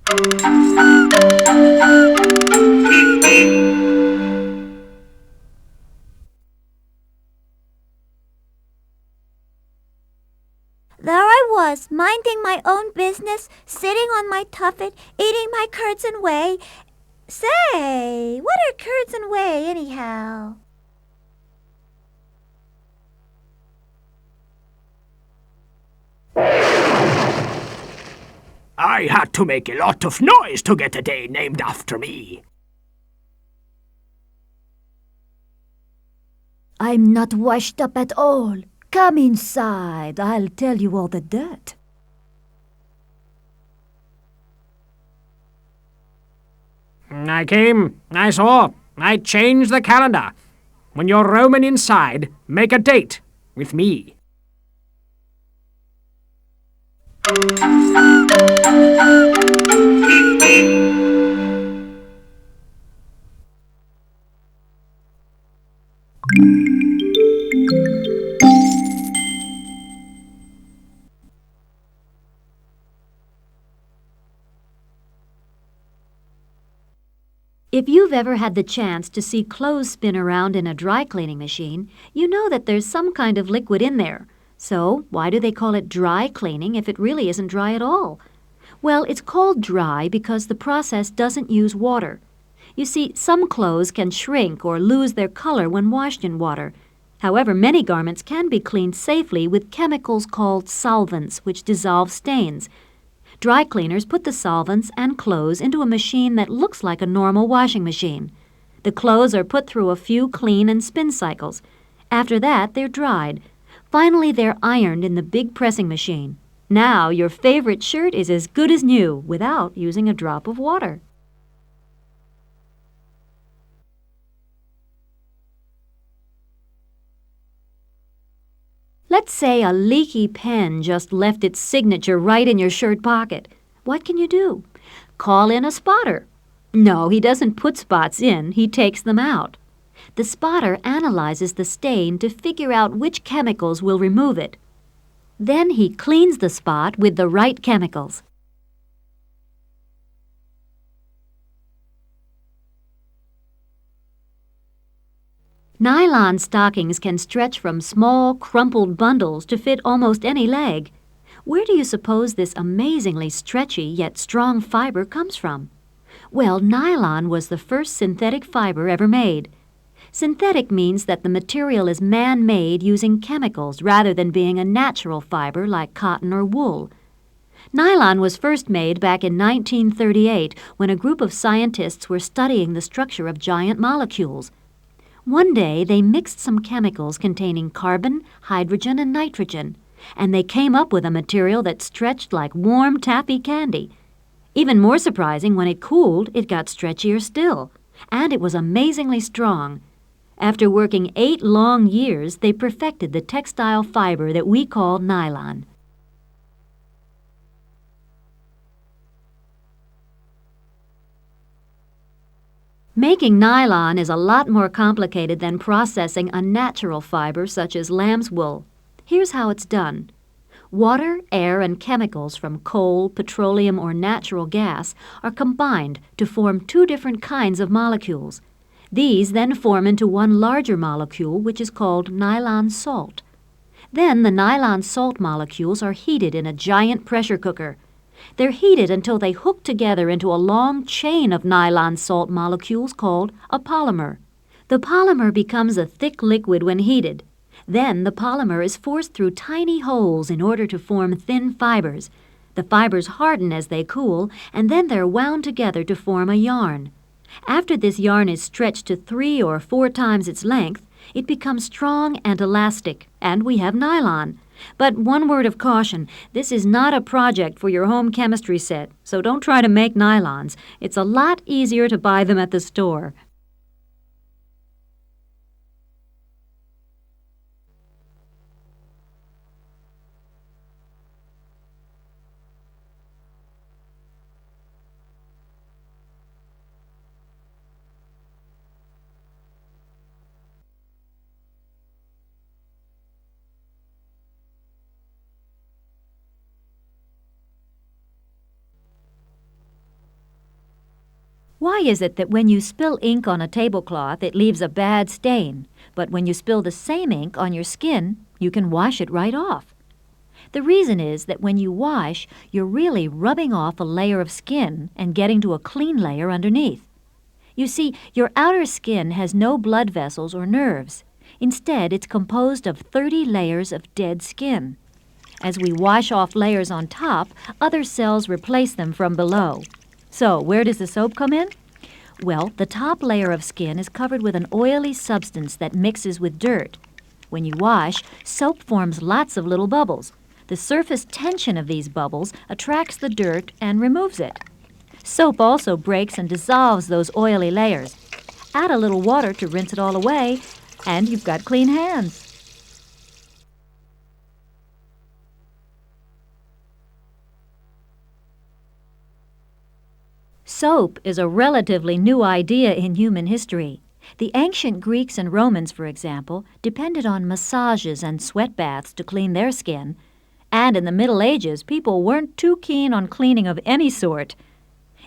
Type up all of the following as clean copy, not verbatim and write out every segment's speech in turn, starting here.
There I was, minding my own business, sitting on my tuffet, eating my curds and whey. Say, what are curds and whey, anyhow? I had to make a lot of noise to get a day named after me. I'm not washed up at all. Come inside. I'll tell you all the dirt. I came, I saw, I changed the calendar. When you're roaming inside, make a date with me. If you've ever had the chance to see clothes spin around in a dry cleaning machine, you know that there's some kind of liquid in there. So, why do they call it dry cleaning if it really isn't dry at all? Well, it's called dry because the process doesn't use water. You see, some clothes can shrink or lose their color when washed in water. However, many garments can be cleaned safely with chemicals called solvents, which dissolve stains. Dry cleaners put the solvents and clothes into a machine that looks like a normal washing machine. The clothes are put through a few clean and spin cycles. After that, they're dried. Finally, they're ironed in the big pressing machine. Now, your favorite shirt is as good as new without using a drop of water. Let's say a leaky pen just left its signature right in your shirt pocket. What can you do? Call in a spotter. No, he doesn't put spots in, he takes them out. The spotter analyzes the stain to figure out which chemicals will remove it. Then he cleans the spot with the right chemicals. Nylon stockings can stretch from small, crumpled bundles to fit almost any leg. Where do you suppose this amazingly stretchy yet strong fiber comes from? Well, nylon was the first synthetic fiber ever made. Synthetic means that the material is man-made using chemicals rather than being a natural fiber like cotton or wool. Nylon was first made back in 1938 when a group of scientists were studying the structure of giant molecules. One day, they mixed some chemicals containing carbon, hydrogen, and nitrogen, and they came up with a material that stretched like warm taffy candy. Even more surprising, when it cooled, it got stretchier still, and it was amazingly strong. After working 8 long years, they perfected the textile fiber that we call nylon. Making nylon is a lot more complicated than processing a natural fiber such as lamb's wool. Here's how it's done. Water, air, and chemicals from coal, petroleum, or natural gas are combined to form 2 different kinds of molecules. These then form into one larger molecule, which is called nylon salt. Then the nylon salt molecules are heated in a giant pressure cooker. They're heated until they hook together into a long chain of nylon salt molecules called a polymer. The polymer becomes a thick liquid when heated. Then the polymer is forced through tiny holes in order to form thin fibers. The fibers harden as they cool, and then they're wound together to form a yarn. After this yarn is stretched to 3 or 4 times its length, it becomes strong and elastic, and we have nylon. But one word of caution, this is not a project for your home chemistry set, so don't try to make nylons. It's a lot easier to buy them at the store. Why is it that when you spill ink on a tablecloth, it leaves a bad stain, but when you spill the same ink on your skin, you can wash it right off? The reason is that when you wash, you're really rubbing off a layer of skin and getting to a clean layer underneath. You see, your outer skin has no blood vessels or nerves. Instead, it's composed of 30 layers of dead skin. As we wash off layers on top, other cells replace them from below. So, where does the soap come in? Well, the top layer of skin is covered with an oily substance that mixes with dirt. When you wash, soap forms lots of little bubbles. The surface tension of these bubbles attracts the dirt and removes it. Soap also breaks and dissolves those oily layers. Add a little water to rinse it all away, and you've got clean hands. Soap is a relatively new idea in human history. The ancient Greeks and Romans, for example, depended on massages and sweat baths to clean their skin. And in the Middle Ages, people weren't too keen on cleaning of any sort.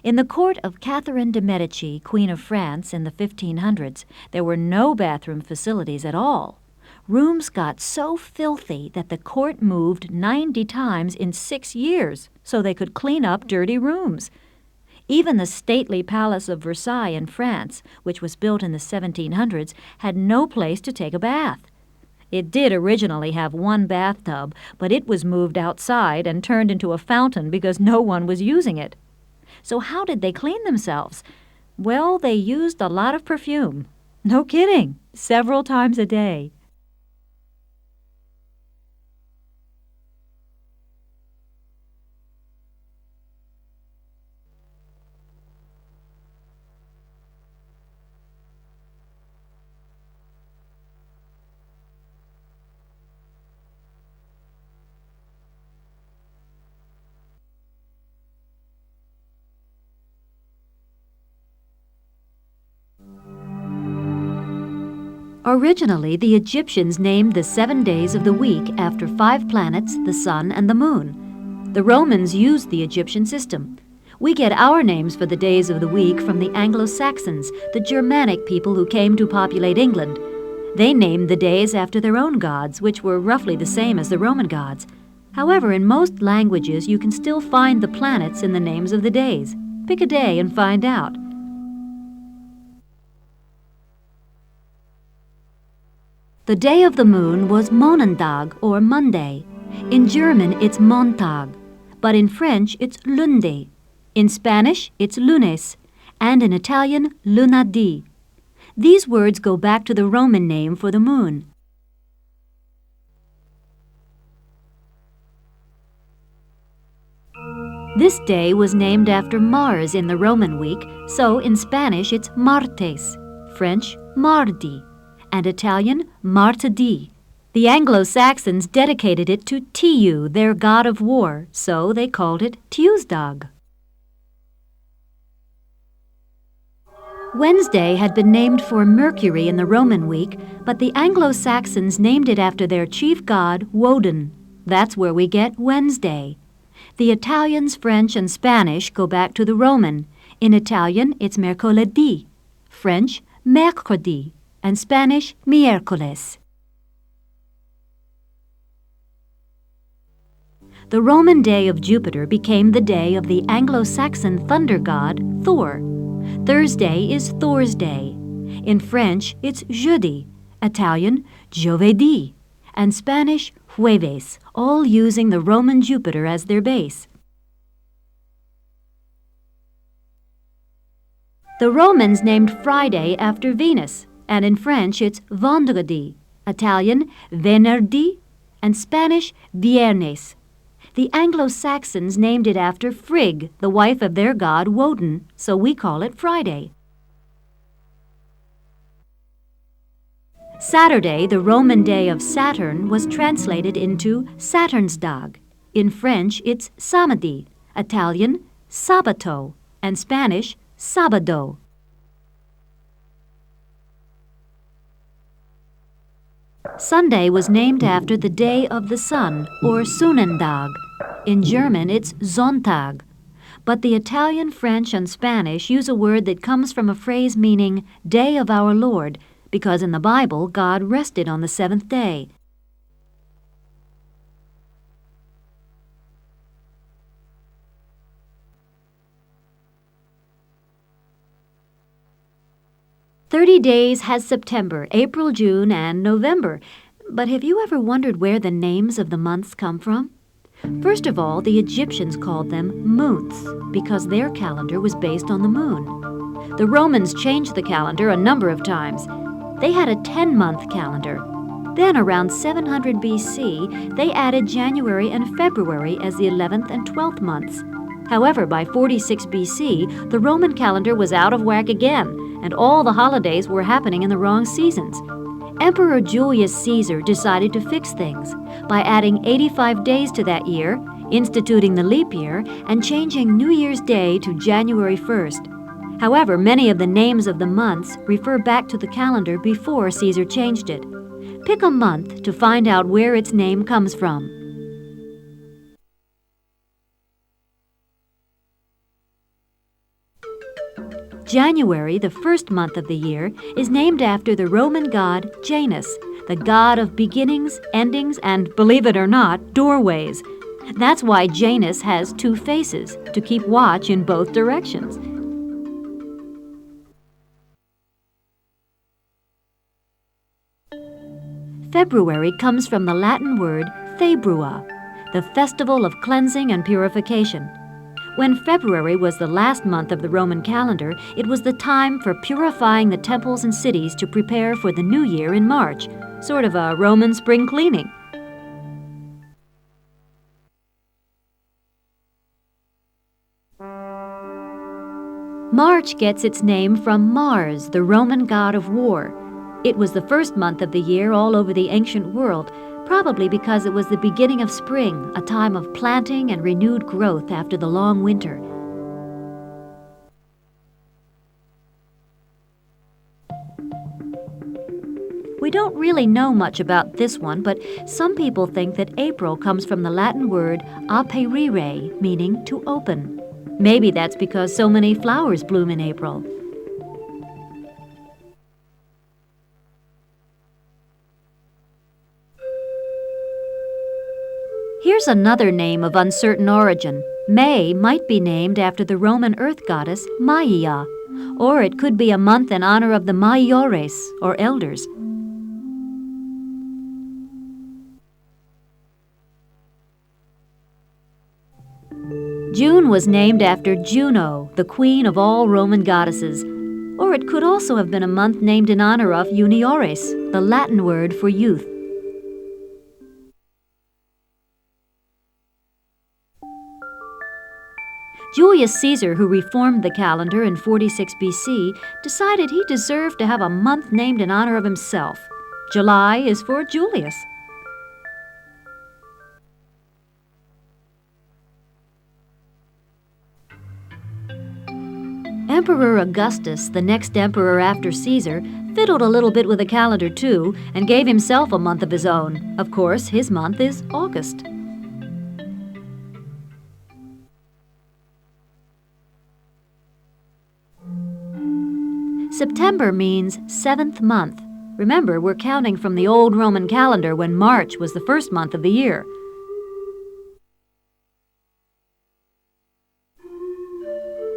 In the court of Catherine de' Medici, Queen of France, in the 1500s, there were no bathroom facilities at all. Rooms got so filthy that the court moved 90 times in 6 years so they could clean up dirty rooms. Even the stately Palace of Versailles in France, which was built in the 1700s, had no place to take a bath. It did originally have one bathtub, but it was moved outside and turned into a fountain because no one was using it. So how did they clean themselves? Well, they used a lot of perfume. No kidding, several times a day. Originally, the Egyptians named the 7 days of the week after 5 planets, the sun and the moon. The Romans used the Egyptian system. We get our names for the days of the week from the Anglo-Saxons, the Germanic people who came to populate England. They named the days after their own gods, which were roughly the same as the Roman gods. However, in most languages, you can still find the planets in the names of the days. Pick a day and find out. The day of the moon was Monendag, or Monday. In German, it's Montag, but in French, it's Lundi. In Spanish, it's Lunes, and in Italian, Lunedì. These words go back to the Roman name for the moon. This day was named after Mars in the Roman week, so in Spanish, it's Martes, French, Mardi, and Italian, Martedì. The Anglo-Saxons dedicated it to Tiu, their god of war, so they called it Tuesdag. Wednesday had been named for Mercury in the Roman week, but the Anglo-Saxons named it after their chief god, Woden. That's where we get Wednesday. The Italians, French, and Spanish go back to the Roman. In Italian, it's Mercoledì, French, Mercredi, and Spanish, miércoles. The Roman day of Jupiter became the day of the Anglo-Saxon thunder god, Thor. Thursday is Thor's Day. In French, it's jeudi, Italian, giovedì, and Spanish, jueves, all using the Roman Jupiter as their base. The Romans named Friday after Venus, and in French it's vendredi, Italian, venerdì, and Spanish, viernes. The Anglo-Saxons named it after Frigg, the wife of their god Woden, so we call it Friday. Saturday, the Roman day of Saturn, was translated into Saturnsdag. In French, it's samedi, Italian, sabato, and Spanish, sabado. Sunday was named after the day of the sun, or Sonnendag. In German, it's Sonntag. but the Italian, French, and Spanish use a word that comes from a phrase meaning day of our Lord, because in the Bible God rested on the seventh day. "30 days has September, April, June, and November. But have you ever wondered where the names of the months come from? First of all, the Egyptians called them months because their calendar was based on the moon. The Romans changed the calendar a number of times. They had a 10-month calendar. Then, around 700 BC, they added January and February as the 11th and 12th months. However, by 46 BC, the Roman calendar was out of whack again, and all the holidays were happening in the wrong seasons. Emperor Julius Caesar decided to fix things by adding 85 days to that year, instituting the leap year, and changing New Year's Day to January 1st. However, many of the names of the months refer back to the calendar before Caesar changed it. Pick a month to find out where its name comes from. January, the first month of the year, is named after the Roman god Janus, the god of beginnings, endings, and, believe it or not, doorways. That's why Janus has two faces, to keep watch in both directions. February comes from the Latin word Februa, the festival of cleansing and purification. When February was the last month of the Roman calendar, it was the time for purifying the temples and cities to prepare for the new year in March, sort of a Roman spring cleaning. March gets its name from Mars, the Roman god of war. It was the first month of the year all over the ancient world, probably because it was the beginning of spring, a time of planting and renewed growth after the long winter. We don't really know much about this one, but some people think that April comes from the Latin word aperire, meaning to open. Maybe that's because so many flowers bloom in April. Here's another name of uncertain origin. May might be named after the Roman earth goddess Maia, or it could be a month in honor of the maiores, or elders. June was named after Juno, the queen of all Roman goddesses, or it could also have been a month named in honor of juniores, the Latin word for youth. Julius Caesar, who reformed the calendar in 46 BC, decided he deserved to have a month named in honor of himself. July is for Julius. Emperor Augustus, the next emperor after Caesar, fiddled a little bit with the calendar too and gave himself a month of his own. Of course, his month is August. September means seventh month. Remember, we're counting from the old Roman calendar when March was the first month of the year.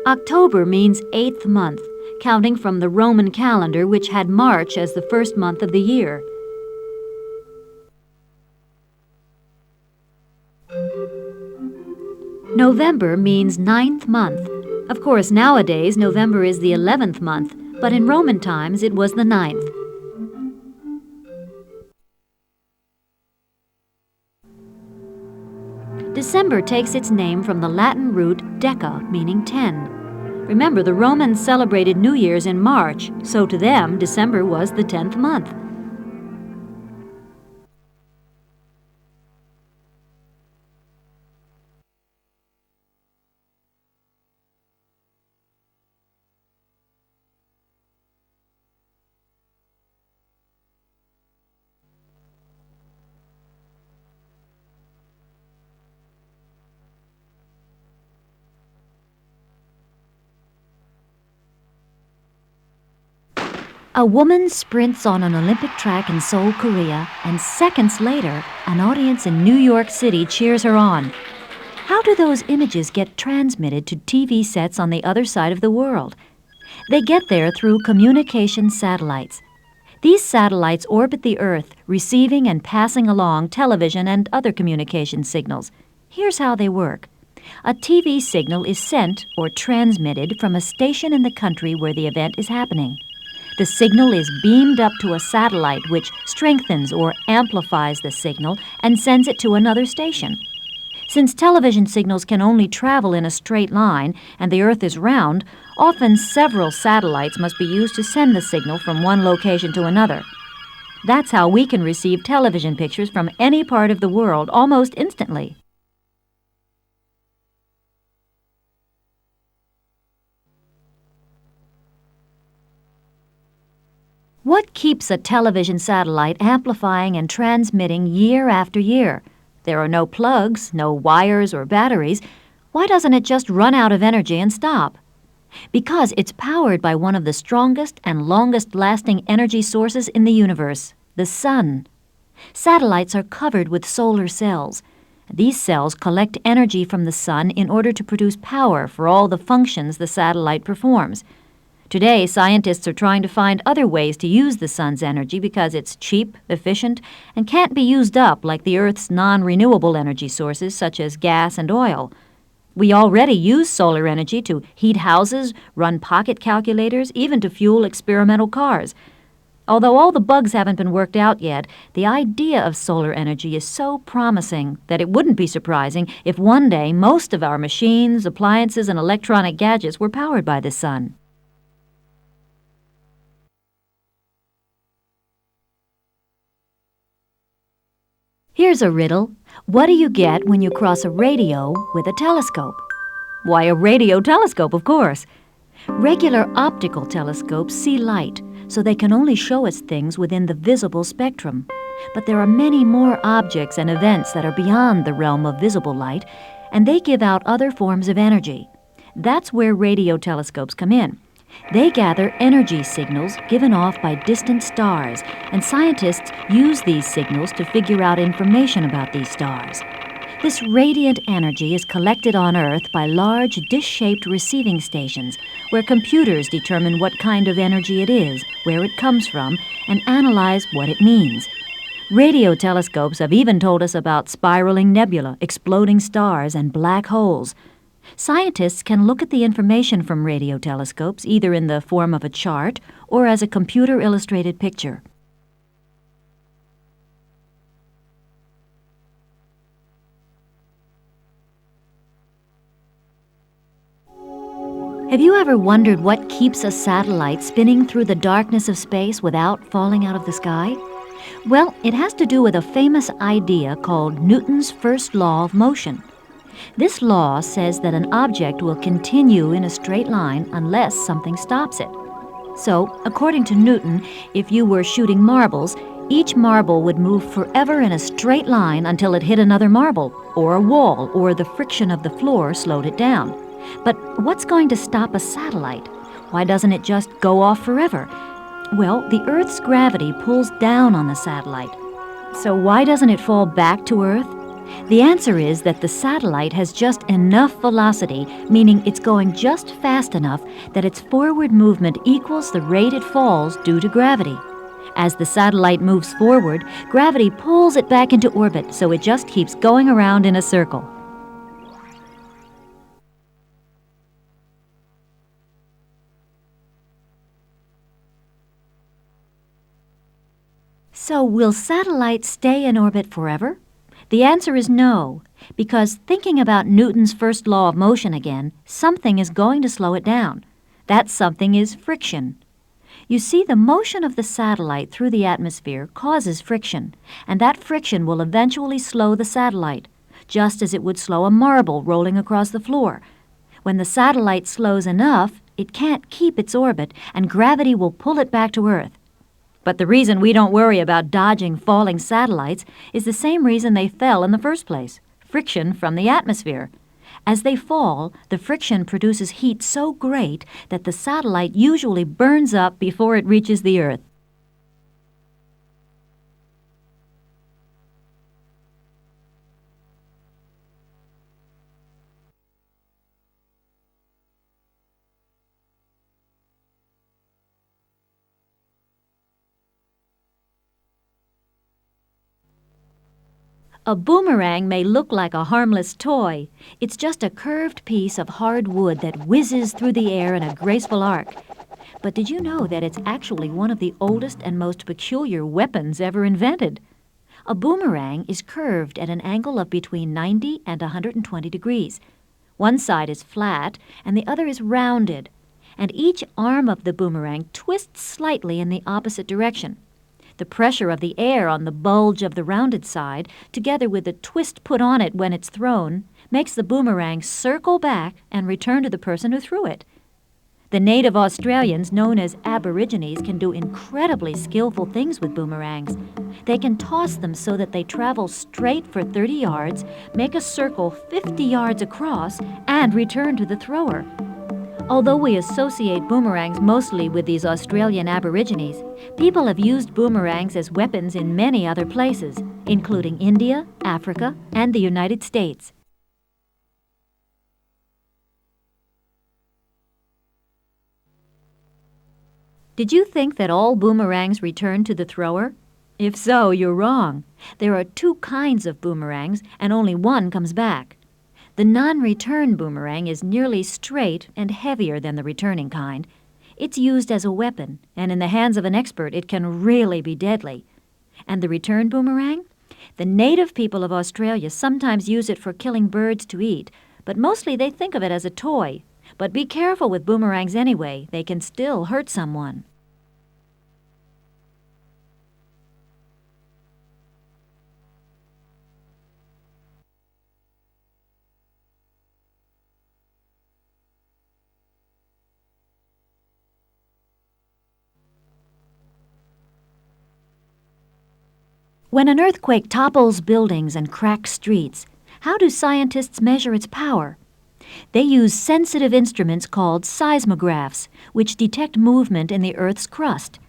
October means eighth month, counting from the Roman calendar, which had March as the first month of the year. November means ninth month. Of course, nowadays November is the 11th month, but in Roman times it was the 9th. December takes its name from the Latin root deca, meaning 10. Remember, the Romans celebrated New Year's in March, so to them, December was the 10th month. A woman sprints on an Olympic track in Seoul, Korea, and seconds later, an audience in New York City cheers her on. How do those images get transmitted to TV sets on the other side of the world? They get there through communication satellites. These satellites orbit the Earth, receiving and passing along television and other communication signals. Here's how they work. A TV signal is sent or transmitted from a station in the country where the event is happening. The signal is beamed up to a satellite which strengthens or amplifies the signal and sends it to another station. Since television signals can only travel in a straight line and the Earth is round, often several satellites must be used to send the signal from one location to another. That's how we can receive television pictures from any part of the world almost instantly. What keeps a television satellite amplifying and transmitting year after year? There are no plugs, no wires or batteries. Why doesn't it just run out of energy and stop? Because it's powered by one of the strongest and longest-lasting energy sources in the universe, the sun. Satellites are covered with solar cells. These cells collect energy from the sun in order to produce power for all the functions the satellite performs. Today, scientists are trying to find other ways to use the sun's energy because it's cheap, efficient, and can't be used up like the Earth's non-renewable energy sources such as gas and oil. We already use solar energy to heat houses, run pocket calculators, even to fuel experimental cars. Although all the bugs haven't been worked out yet, the idea of solar energy is so promising that it wouldn't be surprising if one day most of our machines, appliances, and electronic gadgets were powered by the sun. Here's a riddle. What do you get when you cross a radio with a telescope? Why, a radio telescope, of course. Regular optical telescopes see light, so they can only show us things within the visible spectrum. But there are many more objects and events that are beyond the realm of visible light, and they give out other forms of energy. That's where radio telescopes come in. They gather energy signals given off by distant stars, and scientists use these signals to figure out information about these stars. This radiant energy is collected on Earth by large dish-shaped receiving stations, where computers determine what kind of energy it is, where it comes from, and analyze what it means. Radio telescopes have even told us about spiraling nebula, exploding stars, and black holes. Scientists can look at the information from radio telescopes either in the form of a chart or as a computer-illustrated picture. Have you ever wondered what keeps a satellite spinning through the darkness of space without falling out of the sky? Well, it has to do with a famous idea called Newton's first law of motion. This law says that an object will continue in a straight line unless something stops it. So, according to Newton, if you were shooting marbles, each marble would move forever in a straight line until it hit another marble, or a wall, or the friction of the floor slowed it down. But what's going to stop a satellite? Why doesn't it just go off forever? Well, the Earth's gravity pulls down on the satellite. So why doesn't it fall back to Earth? The answer is that the satellite has just enough velocity, meaning it's going just fast enough that its forward movement equals the rate it falls due to gravity. As the satellite moves forward, gravity pulls it back into orbit, so it just keeps going around in a circle. So will satellites stay in orbit forever? The answer is no, because thinking about Newton's first law of motion again, something is going to slow it down. That something is friction. You see, the motion of the satellite through the atmosphere causes friction, and that friction will eventually slow the satellite, just as it would slow a marble rolling across the floor. When the satellite slows enough, it can't keep its orbit, and gravity will pull it back to Earth. But the reason we don't worry about dodging falling satellites is the same reason they fell in the first place: friction from the atmosphere. As they fall, the friction produces heat so great that the satellite usually burns up before it reaches the Earth. A boomerang may look like a harmless toy. It's just a curved piece of hard wood that whizzes through the air in a graceful arc. But did you know that it's actually one of the oldest and most peculiar weapons ever invented? A boomerang is curved at an angle of between 90 and 120 degrees. One side is flat and the other is rounded, and each arm of the boomerang twists slightly in the opposite direction. The pressure of the air on the bulge of the rounded side, together with the twist put on it when it's thrown, makes the boomerang circle back and return to the person who threw it. The native Australians, known as Aborigines, can do incredibly skillful things with boomerangs. They can toss them so that they travel straight for 30 yards, make a circle 50 yards across, and return to the thrower. Although we associate boomerangs mostly with these Australian Aborigines, people have used boomerangs as weapons in many other places, including India, Africa, and the United States. Did you think that all boomerangs return to the thrower? If so, you're wrong. There are two kinds of boomerangs, and only one comes back. The non-return boomerang is nearly straight and heavier than the returning kind. It's used as a weapon, and in the hands of an expert it can really be deadly. And the return boomerang? The native people of Australia sometimes use it for killing birds to eat, but mostly they think of it as a toy. But be careful with boomerangs anyway. They can still hurt someone. When an earthquake topples buildings and cracks streets, how do scientists measure its power? They use sensitive instruments called seismographs, which detect movement in the Earth's crust.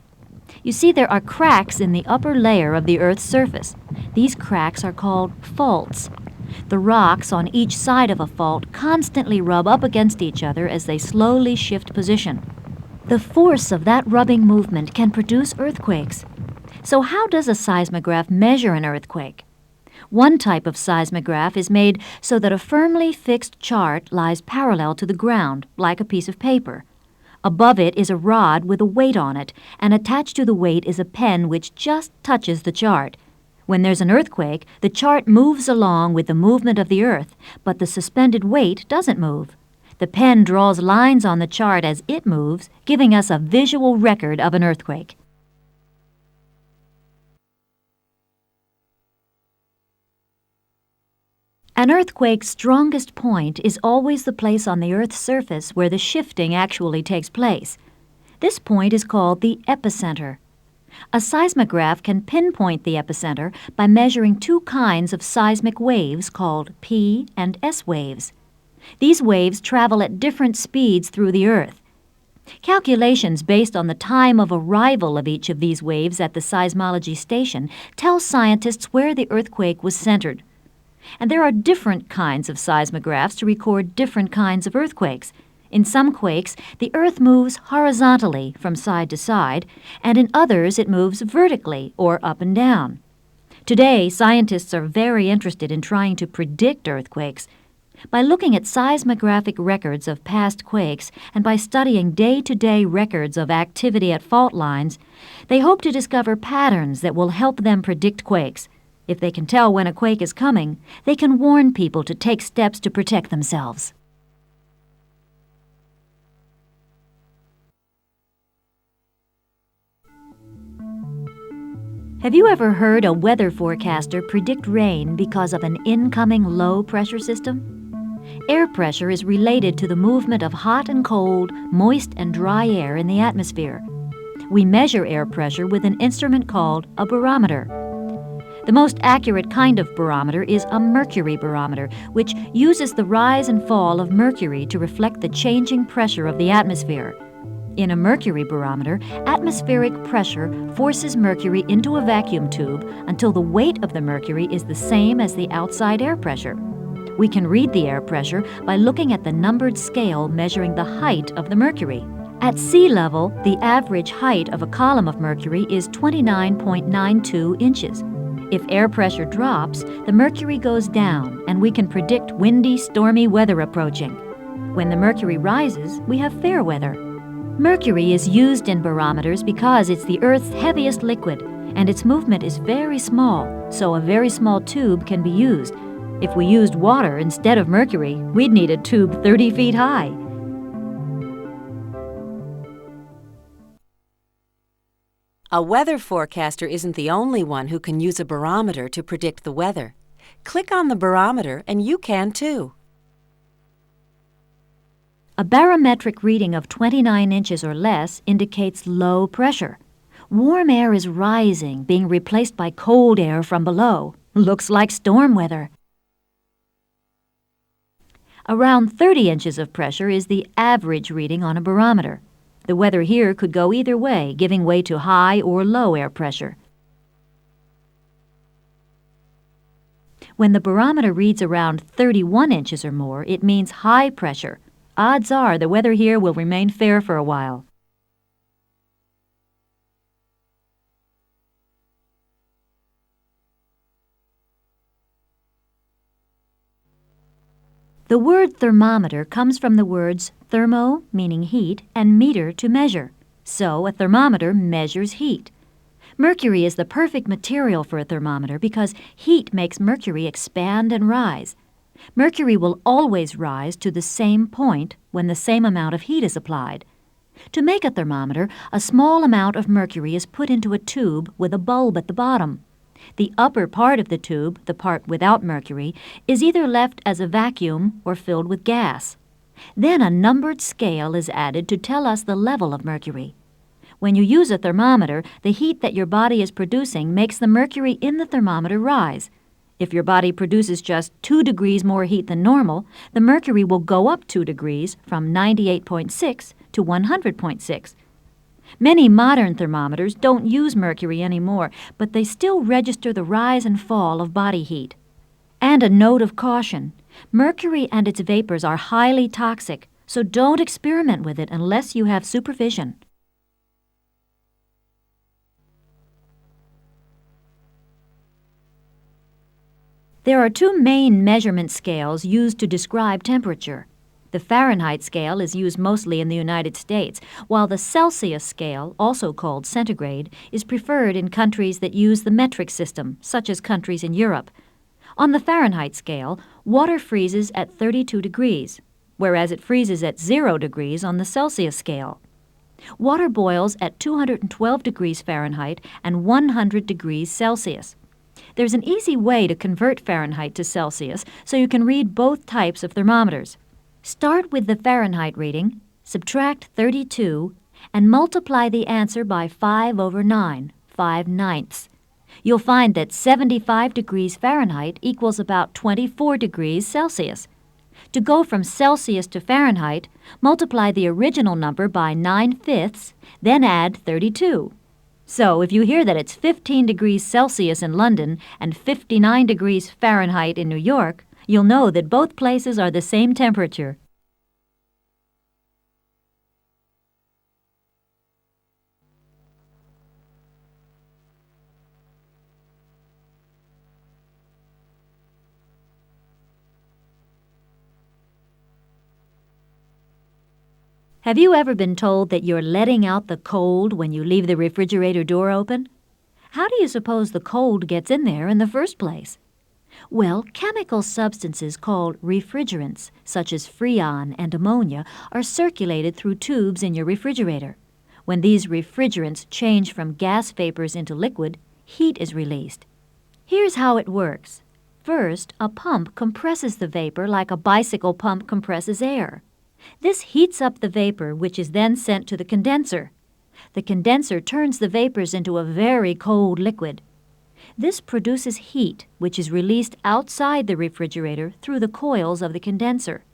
You see, there are cracks in the upper layer of the Earth's surface. These cracks are called faults. The rocks on each side of a fault constantly rub up against each other as they slowly shift position. The force of that rubbing movement can produce earthquakes. So how does a seismograph measure an earthquake? One type of seismograph is made so that a firmly fixed chart lies parallel to the ground, like a piece of paper. Above it is a rod with a weight on it, and attached to the weight is a pen which just touches the chart. When there's an earthquake, the chart moves along with the movement of the earth, but the suspended weight doesn't move. The pen draws lines on the chart as it moves, giving us a visual record of an earthquake. An earthquake's strongest point is always the place on the Earth's surface where the shifting actually takes place. This point is called the epicenter. A seismograph can pinpoint the epicenter by measuring two kinds of seismic waves called P and S waves. These waves travel at different speeds through the Earth. Calculations based on the time of arrival of each of these waves at the seismology station tell scientists where the earthquake was centered. And there are different kinds of seismographs to record different kinds of earthquakes. In some quakes, the earth moves horizontally from side to side, and in others it moves vertically or up and down. Today, scientists are very interested in trying to predict earthquakes. By looking at seismographic records of past quakes and by studying day-to-day records of activity at fault lines, they hope to discover patterns that will help them predict quakes. If they can tell when a quake is coming, they can warn people to take steps to protect themselves. Have you ever heard a weather forecaster predict rain because of an incoming low-pressure system? Air pressure is related to the movement of hot and cold, moist and dry air in the atmosphere. We measure air pressure with an instrument called a barometer. The most accurate kind of barometer is a mercury barometer, which uses the rise and fall of mercury to reflect the changing pressure of the atmosphere. In a mercury barometer, atmospheric pressure forces mercury into a vacuum tube until the weight of the mercury is the same as the outside air pressure. We can read the air pressure by looking at the numbered scale measuring the height of the mercury. At sea level, the average height of a column of mercury is 29.92 inches. If air pressure drops, the mercury goes down, and we can predict windy, stormy weather approaching. When the mercury rises, we have fair weather. Mercury is used in barometers because it's the Earth's heaviest liquid, and its movement is very small, so a very small tube can be used. If we used water instead of mercury, we'd need a tube 30 feet high. A weather forecaster isn't the only one who can use a barometer to predict the weather. Click on the barometer and you can too. A barometric reading of 29 inches or less indicates low pressure. Warm air is rising, being replaced by cold air from below. Looks like storm weather. Around 30 inches of pressure is the average reading on a barometer. The weather here could go either way, giving way to high or low air pressure. When the barometer reads around 31 inches or more, it means high pressure. Odds are the weather here will remain fair for a while. The word thermometer comes from the words thermo, meaning heat, and meter, to measure. So a thermometer measures heat. Mercury is the perfect material for a thermometer because heat makes mercury expand and rise. Mercury will always rise to the same point when the same amount of heat is applied. To make a thermometer, a small amount of mercury is put into a tube with a bulb at the bottom. The upper part of the tube, the part without mercury, is either left as a vacuum or filled with gas. Then a numbered scale is added to tell us the level of mercury. When you use a thermometer, the heat that your body is producing makes the mercury in the thermometer rise. If your body produces just 2 degrees more heat than normal, the mercury will go up 2 degrees from 98.6 to 100.6. Many modern thermometers don't use mercury anymore, but they still register the rise and fall of body heat. And a note of caution: mercury and its vapors are highly toxic, so don't experiment with it unless you have supervision. There are 2 main measurement scales used to describe temperature. The Fahrenheit scale is used mostly in the United States, while the Celsius scale, also called centigrade, is preferred in countries that use the metric system, such as countries in Europe. On the Fahrenheit scale, water freezes at 32 degrees, whereas it freezes at 0 degrees on the Celsius scale. Water boils at 212 degrees Fahrenheit and 100 degrees Celsius. There's an easy way to convert Fahrenheit to Celsius so you can read both types of thermometers. Start with the Fahrenheit reading, subtract 32, and multiply the answer by 5/9, 5/9. You'll find that 75 degrees Fahrenheit equals about 24 degrees Celsius. To go from Celsius to Fahrenheit, multiply the original number by 9/5, then add 32. So if you hear that it's 15 degrees Celsius in London and 59 degrees Fahrenheit in New York, you'll know that both places are the same temperature. Have you ever been told that you're letting out the cold when you leave the refrigerator door open? How do you suppose the cold gets in there in the first place? Well, chemical substances called refrigerants, such as freon and ammonia, are circulated through tubes in your refrigerator. When these refrigerants change from gas vapors into liquid, heat is released. Here's how it works. First, a pump compresses the vapor like a bicycle pump compresses air. This heats up the vapor, which is then sent to the condenser. The condenser turns the vapors into a very cold liquid. This produces heat, which is released outside the refrigerator through the coils of the condenser.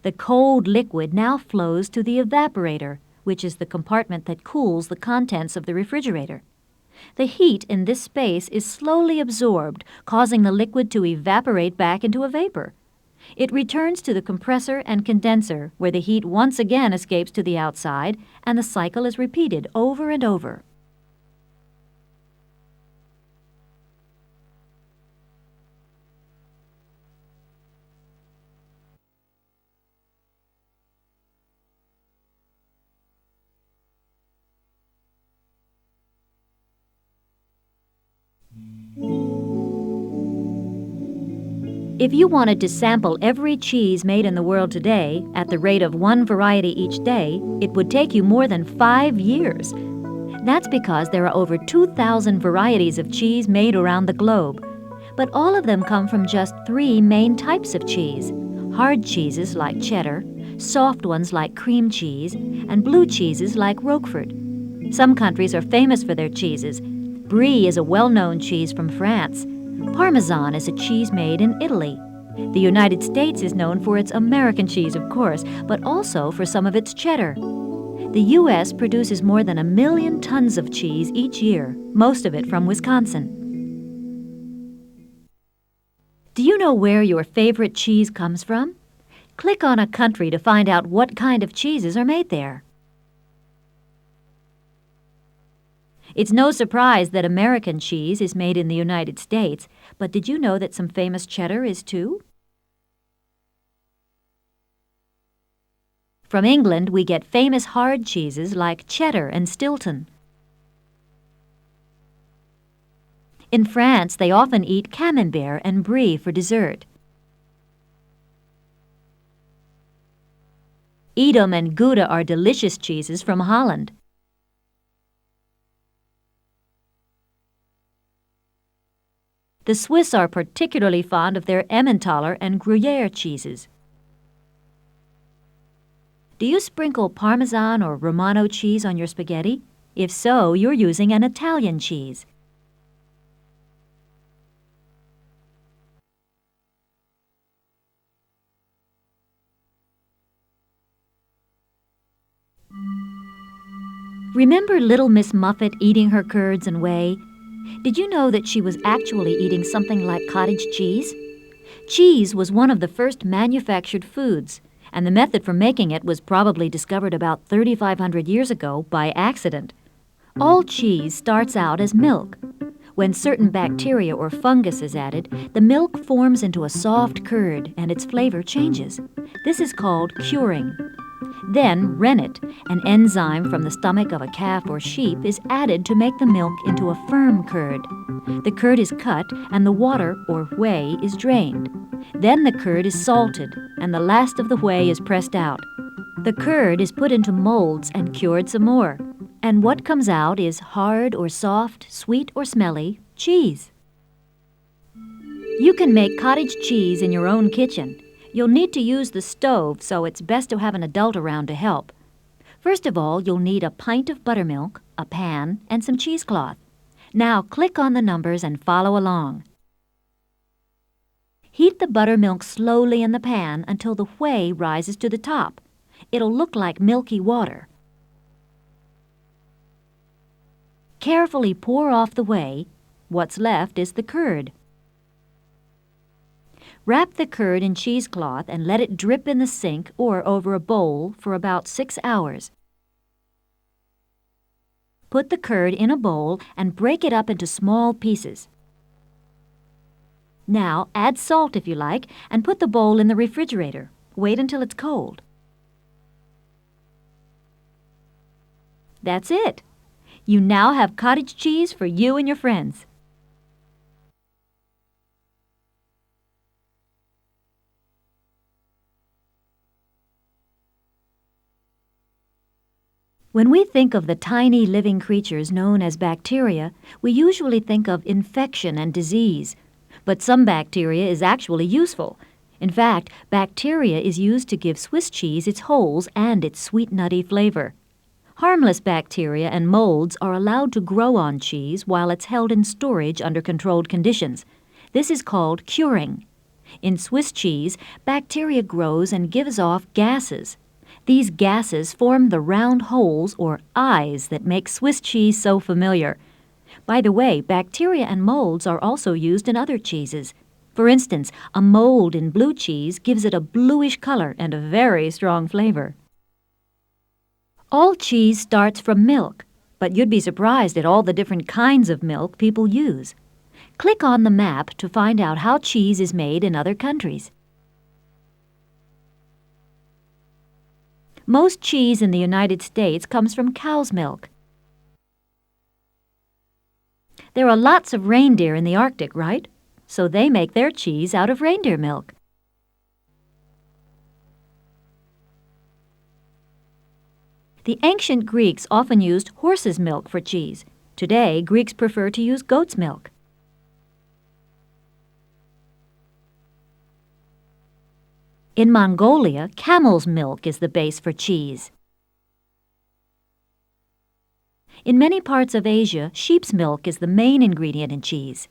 The cold liquid now flows to the evaporator, which is the compartment that cools the contents of the refrigerator. The heat in this space is slowly absorbed, causing the liquid to evaporate back into a vapor. It returns to the compressor and condenser, where the heat once again escapes to the outside, and the cycle is repeated over and over. If you wanted to sample every cheese made in the world today at the rate of one variety each day, it would take you more than 5 years. That's because there are over 2,000 varieties of cheese made around the globe. But all of them come from just 3 main types of cheese: hard cheeses like cheddar, soft ones like cream cheese, and blue cheeses like Roquefort. Some countries are famous for their cheeses. Brie is a well-known cheese from France. Parmesan is a cheese made in Italy. The United States is known for its American cheese, of course, but also for some of its cheddar. The U.S. produces more than 1 million tons of cheese each year, most of it from Wisconsin. Do you know where your favorite cheese comes from? Click on a country to find out what kind of cheeses are made there. It's no surprise that American cheese is made in the United States, but did you know that some famous cheddar is too? From England, we get famous hard cheeses like cheddar and Stilton. In France, they often eat camembert and brie for dessert. Edam and Gouda are delicious cheeses from Holland. The Swiss are particularly fond of their Emmentaler and Gruyere cheeses. Do you sprinkle Parmesan or Romano cheese on your spaghetti? If so, you're using an Italian cheese. Remember Little Miss Muffet eating her curds and whey? Did you know that she was actually eating something like cottage cheese? Cheese was one of the first manufactured foods, and the method for making it was probably discovered about 3,500 years ago by accident. All cheese starts out as milk. When certain bacteria or fungus is added, the milk forms into a soft curd and its flavor changes. This is called curing. Then rennet, an enzyme from the stomach of a calf or sheep, is added to make the milk into a firm curd. The curd is cut and the water, or whey, is drained. Then the curd is salted and the last of the whey is pressed out. The curd is put into molds and cured some more. And what comes out is hard or soft, sweet or smelly cheese. You can make cottage cheese in your own kitchen. You'll need to use the stove, so it's best to have an adult around to help. First of all, you'll need a pint of buttermilk, a pan, and some cheesecloth. Now click on the numbers and follow along. Heat the buttermilk slowly in the pan until the whey rises to the top. It'll look like milky water. Carefully pour off the whey. What's left is the curd. Wrap the curd in cheesecloth and let it drip in the sink or over a bowl for about 6 hours. Put the curd in a bowl and break it up into small pieces. Now add salt if you like and put the bowl in the refrigerator. Wait until it's cold. That's it. You now have cottage cheese for you and your friends. When we think of the tiny living creatures known as bacteria, we usually think of infection and disease. But some bacteria is actually useful. In fact, bacteria is used to give Swiss cheese its holes and its sweet nutty flavor. Harmless bacteria and molds are allowed to grow on cheese while it's held in storage under controlled conditions. This is called curing. In Swiss cheese, bacteria grows and gives off gases. These gases form the round holes or eyes that make Swiss cheese so familiar. By the way, bacteria and molds are also used in other cheeses. For instance, a mold in blue cheese gives it a bluish color and a very strong flavor. All cheese starts from milk, but you'd be surprised at all the different kinds of milk people use. Click on the map to find out how cheese is made in other countries. Most cheese in the United States comes from cow's milk. There are lots of reindeer in the Arctic, right? So they make their cheese out of reindeer milk. The ancient Greeks often used horse's milk for cheese. Today, Greeks prefer to use goat's milk. In Mongolia, camel's milk is the base for cheese. In many parts of Asia, sheep's milk is the main ingredient in cheese.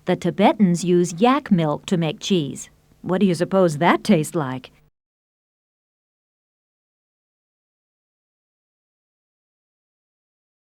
The Tibetans use yak milk to make cheese. What do you suppose that tastes like?